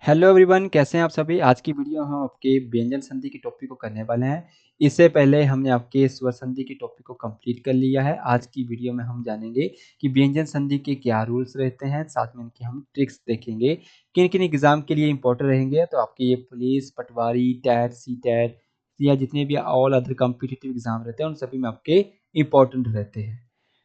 Hello everyone, कैसे हैं आप सभी। आज की वीडियो हम आपके व्यंजन संधि के टॉपिक को करने वाले हैं। इससे पहले हमने आपके स्वर संधि के टॉपिक को कंप्लीट कर लिया है। आज की वीडियो में हम जानेंगे कि व्यंजन संधि के क्या रूल्स रहते हैं, साथ में इनकी हम ट्रिक्स देखेंगे। किन किन एग्जाम के लिए इंपॉर्टेंट रहेंगे, तो आपके ये पुलिस, पटवारी, टैट, सी टैट या जितने भी ऑल अदर कॉम्पिटिटिव एग्जाम रहते हैं उन सभी में आपके इंपॉर्टेंट रहते हैं।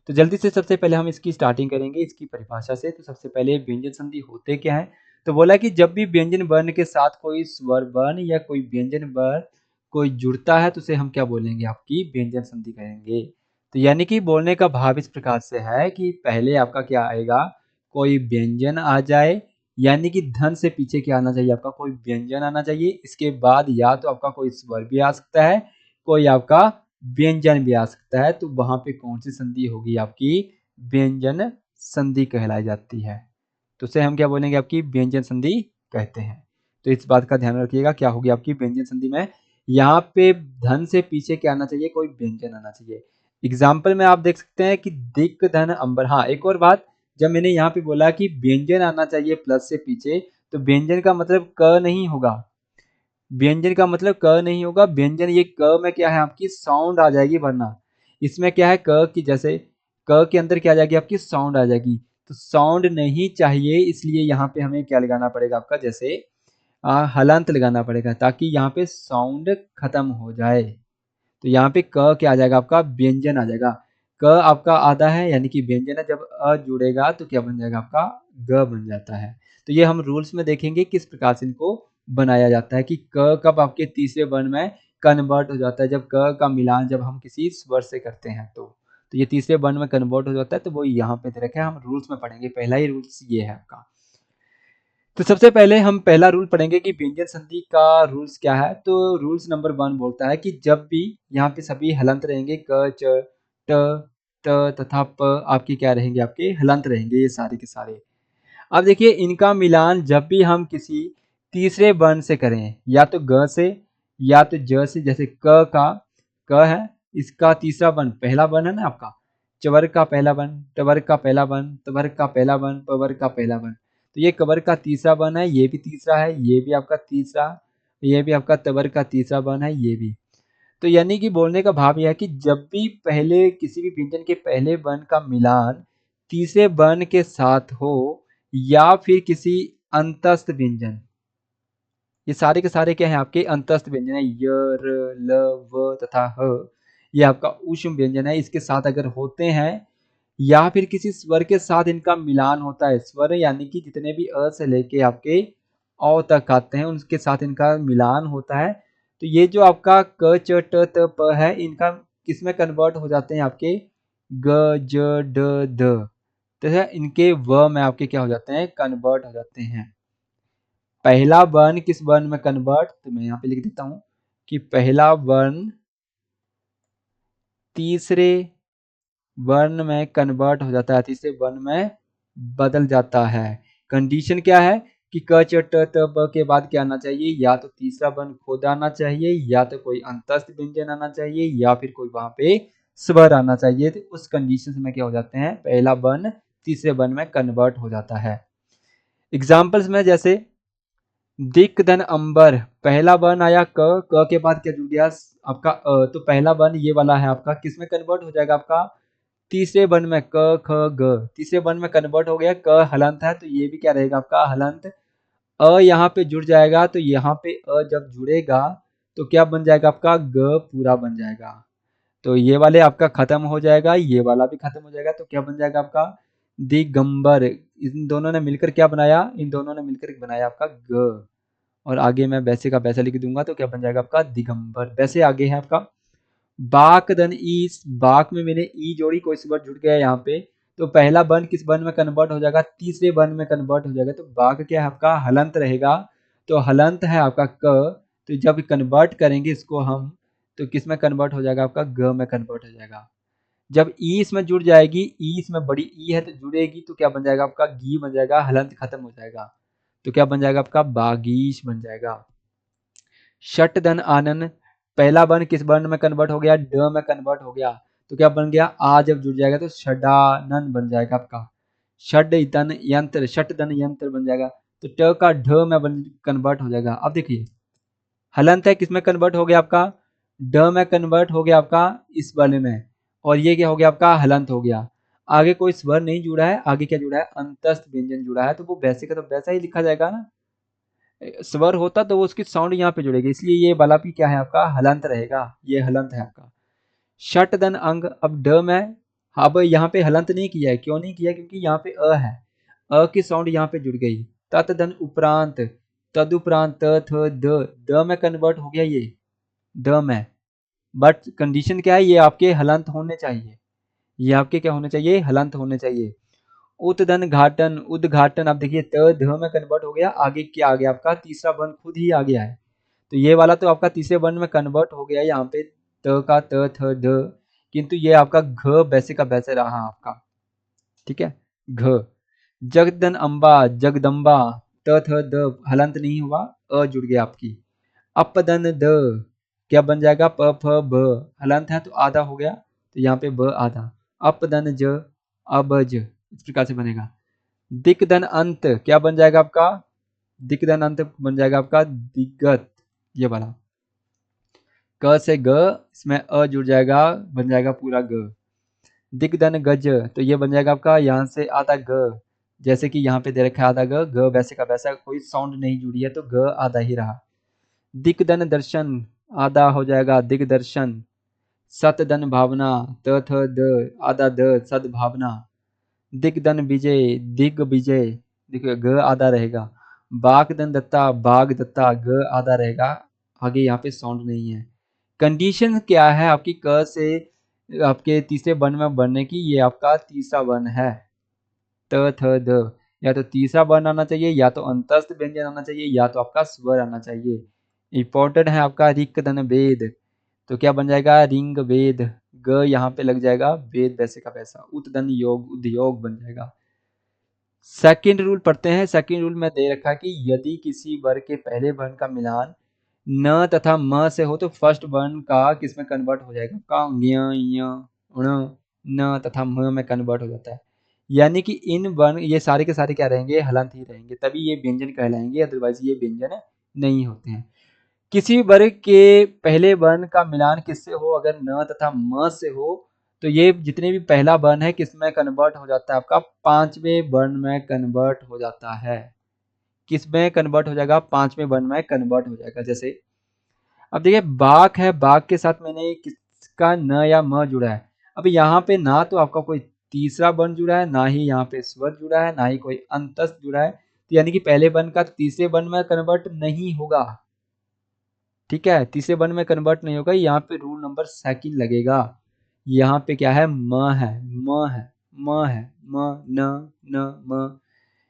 तो जल्दी से सबसे पहले हम इसकी स्टार्टिंग करेंगे इसकी परिभाषा से। तो सबसे पहले व्यंजन संधि होते क्या है। तो बोला कि जब भी व्यंजन वर्ण के साथ कोई स्वर वर्ण या कोई व्यंजन वर्ण कोई जुड़ता है तो उसे हम क्या बोलेंगे, आपकी व्यंजन संधि कहेंगे। तो यानी कि बोलने का भाव इस प्रकार से है कि पहले आपका क्या आएगा, कोई व्यंजन आ जाए, यानी कि धन से पीछे क्या आना चाहिए, आपका कोई व्यंजन आना चाहिए। इसके बाद या तो आपका कोई स्वर भी आ सकता है, कोई आपका व्यंजन भी आ सकता है। तो वहां पे कौन सी संधि होगी, आपकी व्यंजन संधि कहलाई जाती है। तो उसे हम क्या बोलेंगे, आपकी व्यंजन संधि कहते हैं। तो इस बात का ध्यान रखिएगा, क्या होगी आपकी व्यंजन संधि में, यहाँ पे धन से पीछे क्या आना चाहिए, कोई व्यंजन आना चाहिए। एग्जाम्पल में आप देख सकते हैं कि दिक धन अंबर। हाँ, एक और बात, जब मैंने यहाँ पे बोला कि व्यंजन आना चाहिए प्लस से पीछे, तो व्यंजन का मतलब क नहीं होगा। व्यंजन का मतलब क नहीं होगा। व्यंजन ये क में क्या है, आपकी साउंड आ जाएगी, वरना इसमें क्या है, क की जैसे क के अंदर क्या आ जाएगी, आपकी साउंड आ जाएगी। तो साउंड नहीं चाहिए, इसलिए यहाँ पे हमें क्या लगाना पड़ेगा, आपका जैसे हलंत लगाना पड़ेगा, ताकि यहाँ पे साउंड खत्म हो जाए। तो यहाँ पे क क्या आ जाएगा, आपका व्यंजन आ जाएगा। क आपका आधा है, यानी कि व्यंजन है। जब अ जुड़ेगा तो क्या बन जाएगा, आपका ग बन जाता है। तो ये हम रूल्स में देखेंगे किस प्रकार से इनको बनाया जाता है कि क कब आपके तीसरे वर्ण में कन्वर्ट हो जाता है, जब क का मिलान जब हम किसी स्वर से करते हैं तो ये तीसरे वर्ण में कन्वर्ट हो जाता है। तो वो यहाँ पे दे रखा है, हम रूल्स में पढ़ेंगे। पहला ही रूल्स ये है आपका। तो सबसे पहले हम पहला रूल पढ़ेंगे कि व्यंजन संधि का रूल्स क्या है। तो रूल्स नंबर 1 बोलता है कि जब भी यहाँ पे सभी हलंत रहेंगे, क, च, ट, त तथा प आपके क्या रहेंगे, आपके हलंत रहेंगे, ये सारे के सारे। अब देखिए, इनका मिलान जब भी हम किसी तीसरे वर्ण से करें, या तो ग से या तो ज से। जैसे क है, इसका तीसरा वर्ण पहला वर्ण है ना आपका, चवर्ग का पहला वर्ण, टवर्ग का पहला वर्ण, तवर्ग का पहला वर्ण, पवर्ग का पहला वर्ण। तो ये कवर्ग का तीसरा वर्ण है, ये भी तीसरा है, ये भी आपका तीसरा, ये भी आपका तवर्ग का तीसरा वर्ण है, ये भी। तो यानी कि बोलने का भाव यह है कि जब भी पहले किसी भी व्यंजन के पहले वर्ण का मिलान तीसरे वर्ण के साथ हो, या फिर किसी अंतस्थ व्यंजन, ये सारे के सारे क्या हैं, आपके अंतस्थ व्यंजन है। य, र, ल, व तथा ह, ये आपका ऊष्म व्यंजन है। इसके साथ अगर होते हैं, या फिर किसी स्वर के साथ इनका मिलान होता है, स्वर यानी कि जितने भी अ से लेके आपके औ तक आते हैं उनके साथ इनका मिलान होता है, तो ये जो आपका क, च, ट, त, प है, इनका किसमें कन्वर्ट हो जाते हैं, आपके ग, ज, ड, द। तो इनके व में आपके क्या हो जाते हैं, कन्वर्ट हो जाते हैं। पहला वर्ण किस वर्ण में कन्वर्ट, तो मैं यहाँ पे लिख देता हूं कि पहला वर्ण तीसरे वर्ण में कन्वर्ट हो जाता है, तीसरे वर्ण में बदल जाता है। कंडीशन क्या है कि क, च, ट, त, ब के बाद क्या आना चाहिए, या तो तीसरा वर्ण खुद आना चाहिए, या तो कोई अंतस्थ व्यंजन आना चाहिए, या फिर कोई वहां पे स्वर आना चाहिए। तो उस कंडीशन में क्या हो जाते हैं, पहला वर्ण तीसरे वर्ण में कन्वर्ट हो जाता है। एग्जाम्पल्स में जैसे दिक धन अंबर, पहला वर्ण आया क के बाद क्या जुड़ गया, आपका तो पहला वर्ण ये वाला है आपका, किसमें कन्वर्ट हो जाएगा, आपका तीसरे वर्ण में, क ख ग, तीसरे वर्ण में कन्वर्ट हो गया। क हलंत है तो ये भी क्या रहेगा, आपका हलंत। यहाँ पे जुड़ जाएगा, तो यहाँ पे जब जुड़ेगा तो क्या बन जाएगा, आपका ग पूरा बन जाएगा। तो ये वाले आपका खत्म हो जाएगा, ये वाला भी खत्म हो जाएगा, तो क्या बन जाएगा आपका दिगंबर। इन दोनों ने मिलकर क्या बनाया, इन दोनों ने मिलकर बनाया आपका ग। और आगे मैं वैसे का वैसा लिख दूंगा, तो क्या बन जाएगा आपका दिगंबर। वैसे आगे है आपका बाक धन ई, बाक में मैंने ई जोड़ी, कोई सी वर्ड जुड़ गया यहाँ पे, तो पहला वर्ण किस वर्ण में कन्वर्ट हो जाएगा, तीसरे वर्ण में कन्वर्ट हो जाएगा। तो बाक क्या है, आपका हलंत रहेगा। तो हलंत है आपका क, तो जब कन्वर्ट करेंगे इसको हम, तो किस में कन्वर्ट हो जाएगा, आपका ग में कन्वर्ट हो जाएगा। जब ई इसमें जुड़ जाएगी, ई इसमें बड़ी ई है तो जुड़ेगी, तो क्या बन जाएगा, आपका गी बन जाएगा, हलंत खत्म हो जाएगा, तो क्या बन जाएगा, आपका बागीश बन जाएगा। शट धन आनन, पहला वर्ण किस वर्ण में कन्वर्ट हो गया, ड में कन्वर्ट हो गया, तो क्या बन गया, आ जब जुड़ जाएगा तो षडानन बन जाएगा आपका। षड धन यंत्र, शट धन यंत्र बन जाएगा। तो ट का ढ में कन्वर्ट हो जाएगा। अब देखिए हलंत है, किसमें कन्वर्ट हो गया आपका, ड में कन्वर्ट हो गया आपका इस वाले में, और ये क्या हो गया आपका हलंत हो गया। आगे कोई स्वर नहीं जुड़ा है, आगे क्या जुड़ा है, अंतस्थ व्यंजन जुड़ा है, तो वो वैसे का तो वैसा ही लिखा जाएगा ना। स्वर होता तो वो उसकी साउंड यहाँ पे जुड़ेगी, इसलिए ये वाला भी क्या है आपका हलंत रहेगा, ये हलंत है आपका। शट दन अंग, अब ड में, अब यहाँ पे हलंत नहीं किया है, क्यों नहीं किया, क्योंकि यहाँ पे अ है, अ की साउंड यहाँ पे जुड़ गई। तत धन उपरांत, तदुपरांत त थ द में कन्वर्ट हो गया ये, द में, बट कंडीशन क्या है, ये आपके हलंत होने चाहिए, ये आपके क्या होने चाहिए, हलंत होने चाहिए। उतधन घाटन, उद्घाटन, आप देखिए त ध में कन्वर्ट हो गया, आगे क्या आ गया आपका तीसरा वर्ण खुद ही आ गया है, तो ये वाला तो आपका तीसरे वर्ण में कन्वर्ट हो गया यहाँ पे, त का त थ ध, किंतु ये आपका घ वैसे का वैसे रहा आपका, ठीक है। घ, जगदन अम्बा, जगदम्बा, त थ द हलंत नहीं हुआ, अ जुड़ गया आपकी। अपदन द, क्या बन जाएगा, प फ ब, हलंत है तो आधा हो गया, तो यहाँ पे ब आधा। अपदन ज, अबज, इस प्रकार से बनेगा। दिक्दन अंत, क्या बन जाएगा आपका, दिक्दन अंत बन जाएगा आपका दिग्गत, ये वाला। क से ग, इसमें अ जुड़ जाएगा, बन जाएगा पूरा ग। दिग्दन गज, तो ये बन जाएगा आपका यहाँ से आधा ग, जैसे कि यहाँ पे दे रखा है आधा ग, ग वैसे का वैसा, कोई साउंड नहीं जुड़ी है तो ग आधा ही रहा। दिक्दन दर्शन, आधा हो जाएगा दिग्दर्शन। सतदन भावना, त थ द, आधा द, सद्भावना। दिग्दन विजय, दिग विजय, देखिए ग आधा रहेगा। बागदन दत्ता, बाग दत्ता, ग आधा रहेगा, आगे यहाँ पे साउंड नहीं है। कंडीशन क्या है आपकी क से आपके तीसरे वर्ण में बनने की, ये आपका तीसरा वर्ण है, त थ द, या तो तीसरा वर्ण आना चाहिए, या तो अंतस्थ व्यंजन आना चाहिए, या तो आपका स्वर आना चाहिए। इंपॉर्टेंट है आपका रिक धन वेद, तो क्या बन जाएगा रिंग वेद, ग यहाँ पे लग जाएगा, वेद वैसे का वैसा, उतदन योग, उद्योग बन जाएगा। सेकंड रूल पढ़ते हैं। सेकंड रूल में दे रखा कि यदि किसी वर्ग के पहले वर्ण का मिलान न तथा म से हो तो फर्स्ट वर्ण का किस में कन्वर्ट हो जाएगा, का ञ ञ ण न तथा म में कन्वर्ट हो जाता है, यानी कि इन वर्ण ये सारे के सारे क्या रहेंगे, हलंत ही रहेंगे, तभी ये व्यंजन कहलाएंगे, अदरवाइज ये व्यंजन नहीं होते हैं। किसी वर्ग के पहले वर्ण का मिलान किससे हो, अगर न तथा म से हो, तो ये जितने भी पहला वर्ण है किस में कन्वर्ट हो जाता है, आपका पांचवें वर्ण में कन्वर्ट हो जाता है। किस में कन्वर्ट हो जाएगा, पांचवें वर्ण में कन्वर्ट हो जाएगा। जैसे अब देखिए बाक है, बाक के साथ मैंने किसका न या म जुड़ा है, अब यहाँ पे ना तो आपका कोई तीसरा वर्ण जुड़ा है, ना ही यहाँ पे स्वर जुड़ा है, ना ही कोई अंतस्थ जुड़ा है, तो यानी कि पहले वर्ण का तीसरे वर्ण में कन्वर्ट नहीं होगा, ठीक है, तीसरे वर्ण में कन्वर्ट नहीं होगा, यहाँ पे रूल नंबर सेकंड लगेगा। यहाँ पे क्या है, म है, म है, म है, म न न म,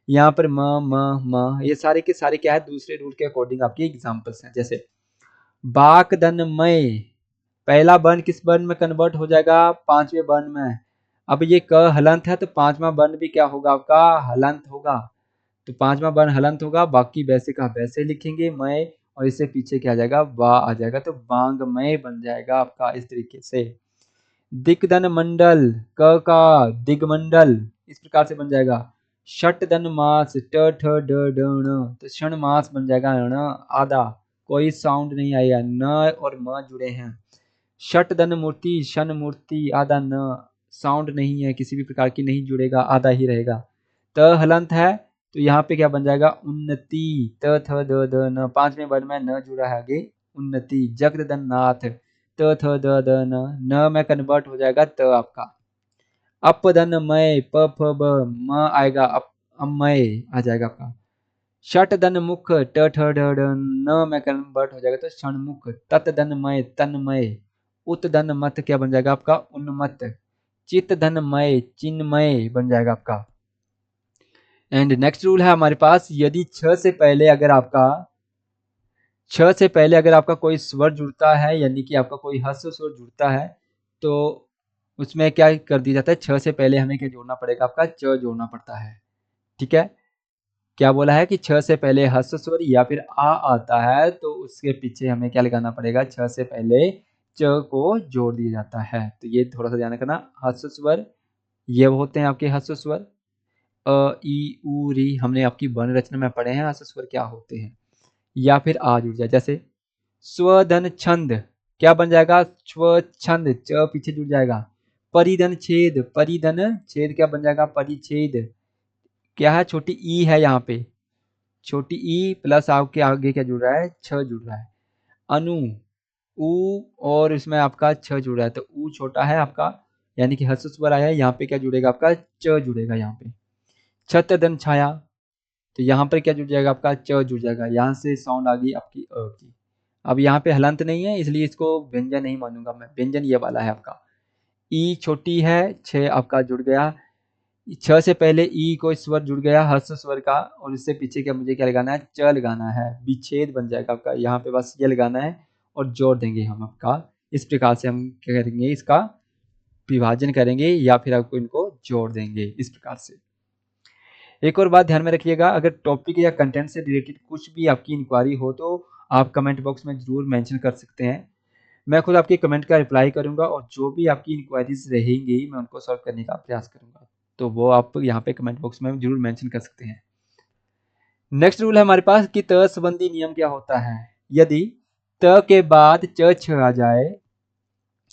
यहाँ पर म म म, ये सारे के सारे क्या है, दूसरे रूल के अकॉर्डिंग आपके एग्जांपल्स हैं। जैसे बाक दन मय, पहला वर्ण किस वर्ण में कन्वर्ट हो जाएगा, पांचवें वर्ण में। अब ये क हलंत है तो पांचवा वर्ण भी क्या होगा आपका, हलंत होगा, तो पांचवा वर्ण हलंत होगा, बाकी वैसे का वैसे लिखेंगे मय, और इससे पीछे क्या आ जाएगा, वा आ जाएगा, तो बांगमय बन जाएगा आपका इस तरीके से। दिग्दन मंडल, क का दिगमंडल, इस प्रकार से बन जाएगा। षट दन मास, ट ठ ड ड ण, तो क्षण मास बन जाएगा, ण आधा, कोई साउंड नहीं आएगा, न और म जुड़े हैं। षट दन मूर्ति, शन मूर्ति, आधा न, साउंड नहीं है, किसी भी प्रकार की नहीं जुड़ेगा, आधा ही रहेगा। त हलंत है तो यहाँ पे क्या बन जाएगा, उन्नति, त थ द द न, पांचवें वर्ण में न जुड़ा है आगे, उन्नति। जगदन नाथ, त थ द द न में कन्वर्ट हो जाएगा त आपका। अपदन मय, प फ ब, म आएगा, अमय आ जाएगा आपका। षट दन मुख, ट ठ ड ड न में कन्वर्ट हो जाएगा तो षणमुख। तत धन मय, तन्मय। उत धन मत क्या बन जाएगा आपका, उन्मत्त। चित धन मय, चिन्मय बन जाएगा आपका। एंड नेक्स्ट रूल है हमारे पास, यदि छ से पहले अगर आपका कोई स्वर जुड़ता है, यानी कि आपका कोई ह्रस्व स्वर जुड़ता है, तो उसमें क्या कर दिया जाता है, छ से पहले हमें क्या जोड़ना पड़ेगा, आपका च जोड़ना पड़ता है, ठीक है। क्या बोला है कि छ से पहले ह्रस्व स्वर या फिर आ आता है तो उसके पीछे हमें क्या लगाना पड़ेगा, छ से पहले च को जोड़ दिया जाता है, तो ये थोड़ा सा ध्यान रखना। ह्रस्व स्वर ये होते हैं आपके ह्रस्व स्वर, ई उ री हमने आपकी वर्ण रचना में पढ़े हैं, ऐसे स्वर क्या होते हैं। या फिर आ जुड़ जाए, जैसे स्वधन छंद क्या बन जाएगा, स्व छंद, च पीछे जुड़ जाएगा। परिधन छेद, परिधन छेद क्या बन जाएगा, परिच्छेद। क्या है, छोटी ई है यहाँ पे, छोटी ई प्लस आपके आगे क्या जुड़ रहा है, छ जुड़ रहा है। अनु, उ और इसमें आपका छ जुड़ रहा है, तो उ छोटा है आपका, यानी कि हर्ष स्वर आया है, यहाँ पे क्या जुड़ेगा आपका, च जुड़ेगा यहाँ पे। छत दन छाया, तो यहाँ पर क्या जुड़ जाएगा आपका, च जुड़ जाएगा, यहाँ से साउंड आ गई आपकी अ की। अब यहाँ पे हलंत नहीं है, इसलिए इसको व्यंजन नहीं मानूंगा मैं, व्यंजन ये वाला है आपका। ई छोटी है, छ आपका जुड़ गया, छ से पहले ई को स्वर जुड़ गया हर्ष स्वर का, और इससे पीछे क्या मुझे क्या लगाना है, च लगाना है, विच्छेद बन जाएगा आपका, यहाँ पे बस ये लगाना है और जोड़ देंगे हम आपका। इस प्रकार से हम क्या करेंगे, इसका विभाजन करेंगे या फिर आपको इनको जोड़ देंगे इस प्रकार से। एक और बात ध्यान में रखिएगा, अगर टॉपिक या कंटेंट से रिलेटेड कुछ भी आपकी इंक्वायरी हो तो आप कमेंट बॉक्स में जरूर मेंशन कर सकते हैं। मैं खुद आपके कमेंट का रिप्लाई करूंगा और जो भी आपकी इंक्वायरीज रहेंगी मैं उनको सॉल्व करने का प्रयास करूंगा, तो वो आप यहाँ पे कमेंट बॉक्स में जरूर मेंशन कर सकते हैं। नेक्स्ट रूल है हमारे पास कि त संबंधी नियम क्या होता है। यदि त के बाद च छ आ जाए,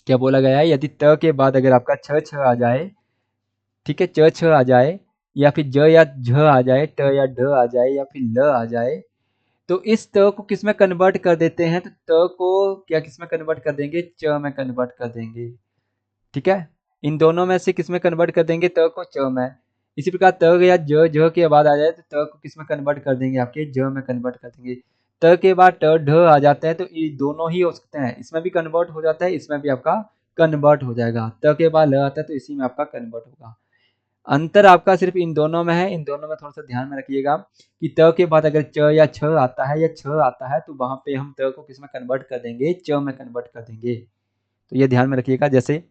क्या बोला गया है, यदि त के बाद अगर आपका छ छ आ जाए, ठीक है, च छ आ जाए, या फिर ज या झ आ जाए, ट या ढ आ जाए, या फिर ल आ जाए, तो इस त को किस में कन्वर्ट कर देते हैं, तो त को क्या किस में कन्वर्ट कर देंगे, च में कन्वर्ट कर देंगे। ठीक है, इन दोनों में से किस में कन्वर्ट कर देंगे, त को च में। इसी प्रकार त या ज झ के बाद आ जाए तो त को किस में कन्वर्ट कर देंगे, आपके ज में कन्वर्ट कर देंगे। त के बाद ट ढ आ जाता है तो ये दोनों ही हो सकते हैं, इसमें भी कन्वर्ट हो जाता है, इसमें भी आपका कन्वर्ट हो जाएगा। त के बाद ल आता है तो इसी में आपका कन्वर्ट होगा। अंतर आपका सिर्फ इन दोनों में है, इन दोनों में थोड़ा सा ध्यान में रखिएगा कि त के बाद अगर च या छ आता है या छ आता है तो वहां पे हम त को किस में कन्वर्ट कर देंगे, च में कन्वर्ट कर देंगे। तो ये ध्यान में रखिएगा। जैसे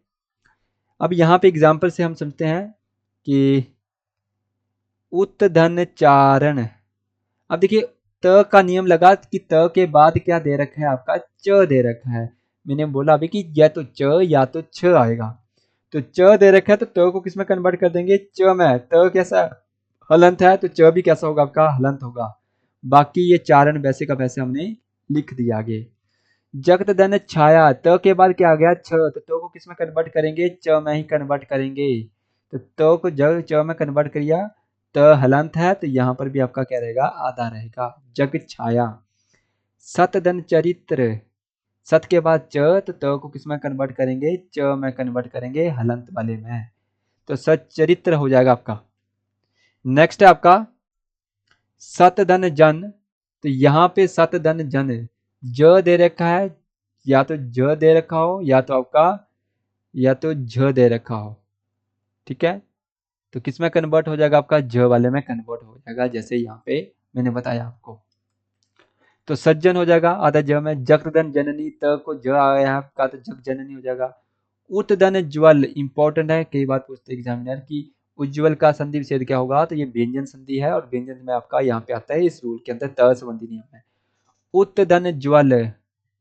अब यहाँ पे एग्जाम्पल से हम समझते हैं कि उत्धन चारण। अब देखिए त का नियम लगा कि त के बाद क्या दे रखा है आपका, च दे रखा है। मैंने बोला अभी कि या तो च या तो छ आएगा, तो च दे रखा है तो त को किस में कन्वर्ट कर देंगे, च में। त कैसा हलंत है तो च भी कैसा होगा आपका, हलंत होगा। बाकी ये चारण वैसे का वैसे हमने लिख दिया आगे। जगत धन छाया, त के बाद क्या आ गया, छ, तो त को किस में कन्वर्ट करेंगे, च में ही कन्वर्ट करेंगे। तो त को जब च में कन्वर्ट करिया, त हलंत है तो यहाँ पर भी आपका क्या रहेगा, आधा रहेगा, जग छाया। सत धन चरित्र, सत के बाद च, तो त को किस में कन्वर्ट करेंगे, च में कन्वर्ट करेंगे, हलंत वाले में, तो सच्चरित्र हो जाएगा आपका। नेक्स्ट है आपका सत धन जन, तो यहाँ पे सत धन जन, ज दे रखा है, या तो ज दे रखा हो या तो आपका या तो झ दे रखा हो। ठीक है, तो किस में कन्वर्ट हो जाएगा आपका, झ वाले में कन्वर्ट हो जाएगा, जैसे यहाँ पे मैंने बताया आपको। तो सज्जन हो जाएगा आधा ज में। जगदन जननी, त को ज आया है आपका तो जग जननी हो जाएगा। उत्तदन ज्वल, इंपॉर्टेंट है, कई बार पूछते एग्जामिनर की उज्ज्वल का संधि विच्छेद क्या होगा, तो ये व्यंजन संधि है और व्यंजन में आपका यहाँ पे आता है इस रूल के अंदर त संबंधी नियम है। उत्तदन ज्वल,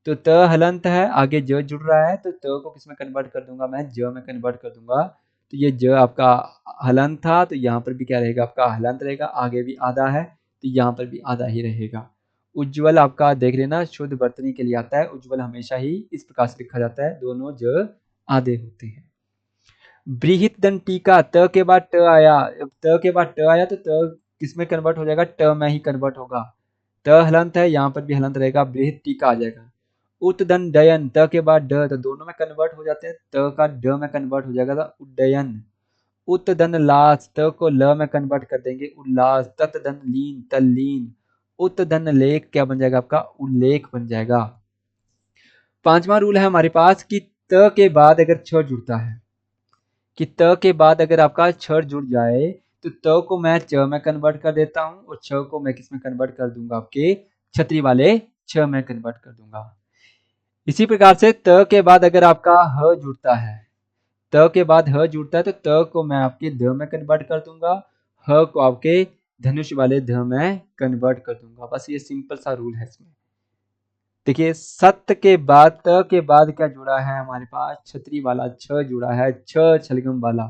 तो त हलंत है, आगे ज जुड़ रहा है तो त को किस में कन्वर्ट कर दूंगा मैं, ज में कन्वर्ट कर दूंगा। तो ये ज आपका हलंत था तो यहाँ पर भी क्या रहेगा आपका, हलंत रहेगा, आगे भी आधा है तो यहाँ पर भी आधा ही रहेगा। उज्ज्वल आपका देख लेना शुद्ध वर्तनी के लिए आता है, उज्ज्वल हमेशा ही इस प्रकार से लिखा जाता है, दोनों ज आधे होते हैं। बृहित दन टीका, त के बाद ट आया, त के बाद ट आया तो त किस में कन्वर्ट हो जाएगा, ट में ही कन्वर्ट होगा। त हलंत है, यहाँ पर भी हलंत रहेगा, बृहत टीका आ जाएगा। उत्दन डयन, त के बाद ड, तो दोनों में कन्वर्ट हो जाते हैं, त का ड में कन्वर्ट हो जाएगा तो उड्डयन। उत्दन लास, त को ल में कन्वर्ट कर देंगे, उल्लास। तत्दन लीन, तल्लीन। उत्दन लेख क्या बन जाएगा आपका, उल्लेख बन जाएगा। पांचवा रूल है हमारे पास कि त के बाद अगर छ जुड़ता है, कि त के बाद अगर आपका छ जुड़ जाए तो त को मैं च में कन्वर्ट कर देता हूं और छ को मैं किस में कन्वर्ट कर दूंगा, आपके छतरी वाले छ में कन्वर्ट कर दूंगा। इसी प्रकार से त के बाद अगर आपका ह जुड़ता है, त के बाद ह जुड़ता है तो त को मैं आपके ध में कन्वर्ट कर दूंगा, ह को आपके धनुष वाले ध में कन्वर्ट कर दूंगा। बस ये सिंपल सा रूल है इसमें। देखिए सत्य के बाद त के बाद क्या जुड़ा है हमारे पास, छतरी वाला छ जुड़ा है, छ छलगम वाला।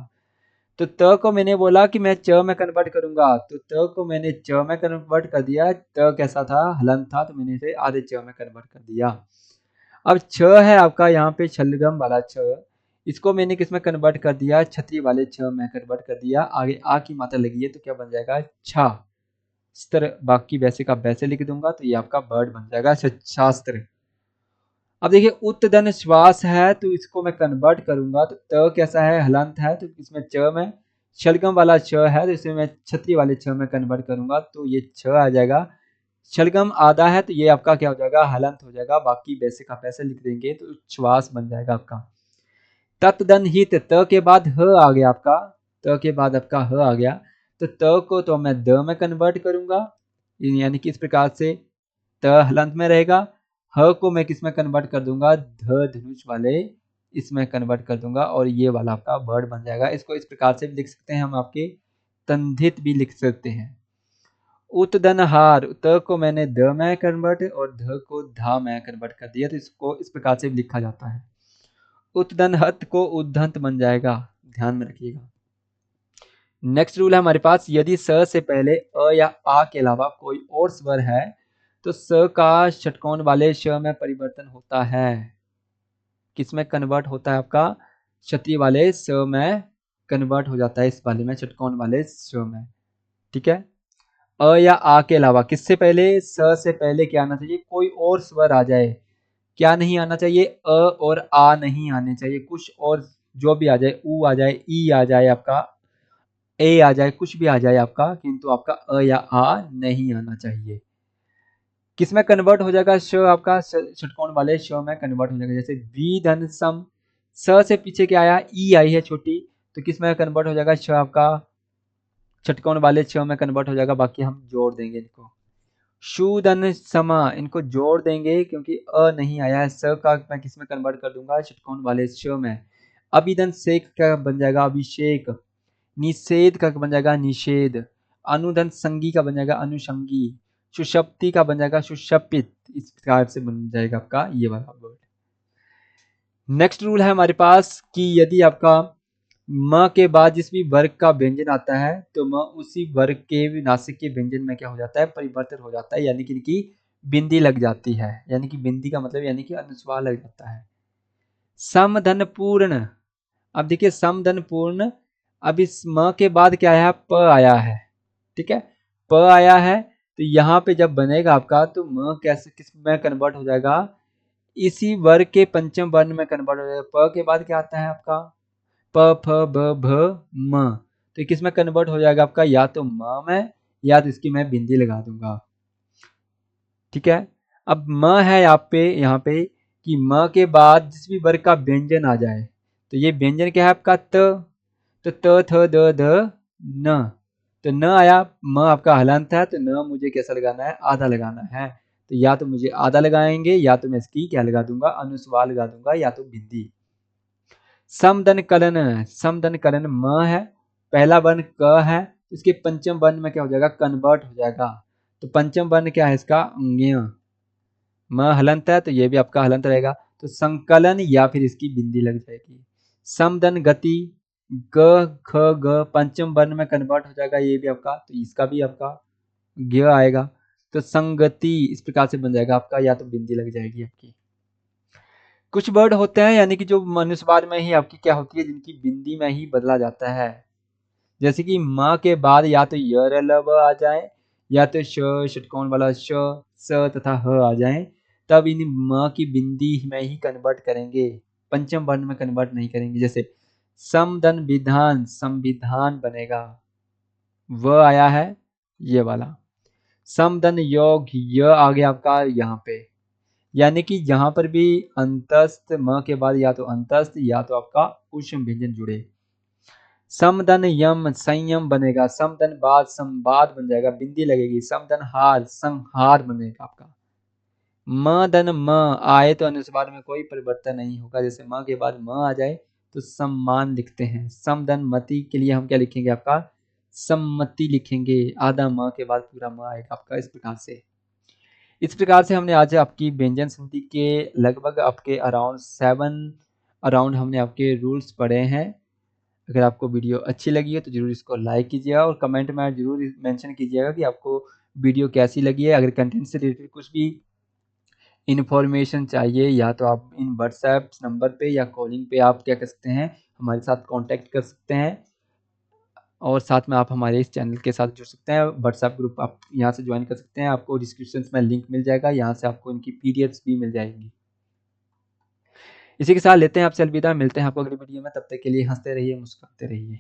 तो त को मैंने बोला कि मैं च में कन्वर्ट करूंगा, तो त को मैंने च में कन्वर्ट कर दिया। त कैसा था, हलंत था, तो मैंने इसे आधे च में कन्वर्ट कर दिया। अब छ है आपका यहाँ पे शलगम वाला छ, इसको मैंने किस में कन्वर्ट कर दिया, छतरी वाले छ में कन्वर्ट कर दिया। आगे आ की मात्रा लगी है तो क्या बन जाएगा, छा। इस तरह बाकी वैसे का वैसे लिख दूंगा तो ये आपका वर्ड बन जाएगा शास्त्र। अब देखिए उत्तदन श्वास है तो इसको मैं कन्वर्ट करूंगा तो त कैसा है, हलंत है, तो इसमें च में शलगम वाला छ है तो इसे मैं छतरी वाले छ में कन्वर्ट करूंगा तो ये छ आ जाएगा। शलगम आधा है तो ये आपका क्या हो जाएगा, हलंत हो जाएगा। बाकी वैसे का वैसे लिख देंगे तो श्वास बन जाएगा आपका। तत्दन हित, त के बाद ह आ गया आपका, त के बाद आपका ह आ गया, तो त को तो मैं द में कन्वर्ट करूंगा, यानी कि इस प्रकार से त हलंत में रहेगा। ह को मैं किस में कन्वर्ट कर दूंगा, ध धनुष वाले इसमें कन्वर्ट कर दूंगा और ये वाला आपका वर्ड बन जाएगा। इसको इस प्रकार से भी लिख सकते हैं हम, आपके तंधित भी लिख सकते हैं। उत्दनहार, त को मैंने द में कन्वर्ट और ध को धा में कन्वर्ट कर दिया, तो इसको इस प्रकार से भी लिखा जाता है। उत्दनहत को उद्धंत बन जाएगा, ध्यान में रखिएगा। नेक्स्ट रूल है हमारे पास, यदि स से पहले अ या आ के अलावा कोई और स्वर है तो स का षटकोण वाले श में परिवर्तन होता है। किसमें कन्वर्ट होता है आपका, क्षत्रिय वाले स में कन्वर्ट हो जाता है, इस वाले में षटकोण वाले श में। ठीक है, अ या आ के अलावा किससे पहले, स से पहले क्या आना चाहिए, कोई और स्वर आ जाए। क्या नहीं आना चाहिए, अ और आ नहीं आने चाहिए, कुछ और जो भी आ जाए, ऊ आ जाए, ई आ जाए, आपका ए आ जाए, कुछ भी आ जाए आपका, किंतु आपका अ या आ नहीं आना चाहिए। किसमें कन्वर्ट हो जाएगा, श आपका षटकोण वाले श में कन्वर्ट हो जाएगा। जैसे वी धन सम, स से पीछे क्या आया, ई आई है छोटी, तो किसमें कन्वर्ट हो जाएगा, श आपका षटकोण वाले श में कन्वर्ट हो जाएगा। बाकी हम जोड़ देंगे इनको। शूदन समा, इनको जोड़ देंगे क्योंकि अ नहीं आया है। स का मैं किस में कन्वर्ट कर दूंगा, षटकोण वाले श में। अभिधन सेक का बन जाएगा अभिषेक। निषेध का बन जाएगा निषेध। अनुधन संगी का बन जाएगा अनुषंगी। सुषप्ति का बन जाएगा सुषपित। इस प्रकार से बन जाएगा आपका ये वाला वर्ड। नेक्स्ट रूल है हमारे पास कि यदि आपका म के बाद जिस भी वर्ग का व्यंजन आता है तो म उसी वर्ग के नासिक के व्यंजन में क्या हो जाता है, परिवर्तन हो जाता है, यानी कि इनकी बिंदी लग जाती है। यानी कि बिंदी का मतलब यानी कि अनुस्वार लग जाता है। समधन पूर्ण, अब देखिए समधन पूर्ण, अब इस म के बाद क्या आया, प आया है। ठीक है, प आया है तो यहाँ पे जब बनेगा आपका तो म कैसे किस में कन्वर्ट हो जाएगा, इसी वर्ग के पंचम वर्ण में कन्वर्ट हो जाएगा। प के बाद क्या आता है आपका, प फ ब भ म, तो किस में कन्वर्ट हो जाएगा आपका, या तो म में या तो इसकी मैं बिंदी लगा दूंगा। ठीक है, अब म है यहाँ पे कि म के बाद जिस भी वर्ग का व्यंजन आ जाए तो ये व्यंजन क्या है आपका, तो त थ द ध न, तो न आया, म आपका हलंत है तो न मुझे कैसा लगाना है, आधा लगाना है। तो या तो मुझे आधा लगाएंगे या तो मैं इसकी क्या लगा दूंगा, अनुस्वार लगा दूंगा या तो बिंदी। समदन कलन, समदन कलन म है, पहला वर्ण क है, इसके पंचम वर्ण में क्या हो जाएगा, कन्वर्ट हो जाएगा। तो पंचम वर्ण क्या है इसका, अंग्य। म हलंत है तो ये भी आपका हलंत रहेगा, तो संकलन या फिर इसकी बिंदी लग जाएगी। समदन गति, ग ख ग पंचम वर्ण में कन्वर्ट हो जाएगा, ये भी आपका, तो इसका भी आपका ग आएगा। तो संगति इस प्रकार से बन जाएगा आपका, या तो बिंदी लग जाएगी आपकी। कुछ वर्ड होते हैं यानी कि जो मनुस्वार में ही आपकी क्या होती है, जिनकी बिंदी में ही बदला जाता है। जैसे कि म के बाद या तो य र ल व आ जाए या तो श षटकोण वाला श स तथा ह आ जाए, तब इन म की बिंदी में ही कन्वर्ट करेंगे, पंचम वर्ण में कन्वर्ट नहीं करेंगे। जैसे समदन विधान, संविधान बनेगा, व आया है ये वाला। समदन योग, य आ गया आपका यहाँ पे, यानी कि यहाँ पर भी अंतस्थ म के बाद या तो अंतस्थ या तो आपका उष्म व्यंजन जुड़े। समदन यम, संयम बनेगा। समदन बाद, संवाद बन जाएगा, बिंदी लगेगी। समदन हार, संहार बनेगा आपका। म दन म आए तो अनुस्वार में कोई परिवर्तन नहीं होगा, जैसे म के बाद म आ जाए तो सम्मान लिखते हैं। समदन मति के लिए हम क्या लिखेंगे आपका, सम्मति लिखेंगे, आधा म के बाद पूरा म आएगा आपका, इस प्रकार से। इस प्रकार से हमने आज आपकी व्यंजन संधि के लगभग आपके अराउंड 7 अराउंड हमने आपके रूल्स पढ़े हैं। अगर आपको वीडियो अच्छी लगी है तो ज़रूर इसको लाइक कीजिएगा और कमेंट में ज़रूर मेंशन कीजिएगा कि आपको वीडियो कैसी लगी है। अगर कंटेंट से रिलेटेड कुछ भी इन्फॉर्मेशन चाहिए या तो आप इन व्हाट्सएप नंबर पे या कॉलिंग पे आप क्या कर सकते हैं, हमारे साथ कॉन्टैक्ट कर सकते हैं और साथ में आप हमारे इस चैनल के साथ जुड़ सकते हैं। व्हाट्सएप ग्रुप आप यहाँ से ज्वाइन कर सकते हैं, आपको डिस्क्रिप्शन में लिंक मिल जाएगा, यहाँ से आपको इनकी पीडीएफ्स भी मिल जाएंगी। इसी के साथ लेते हैं आपसे अलविदा, मिलते हैं आपको अगली वीडियो में, तब तक के लिए हंसते रहिए, मुस्कुराते रहिए।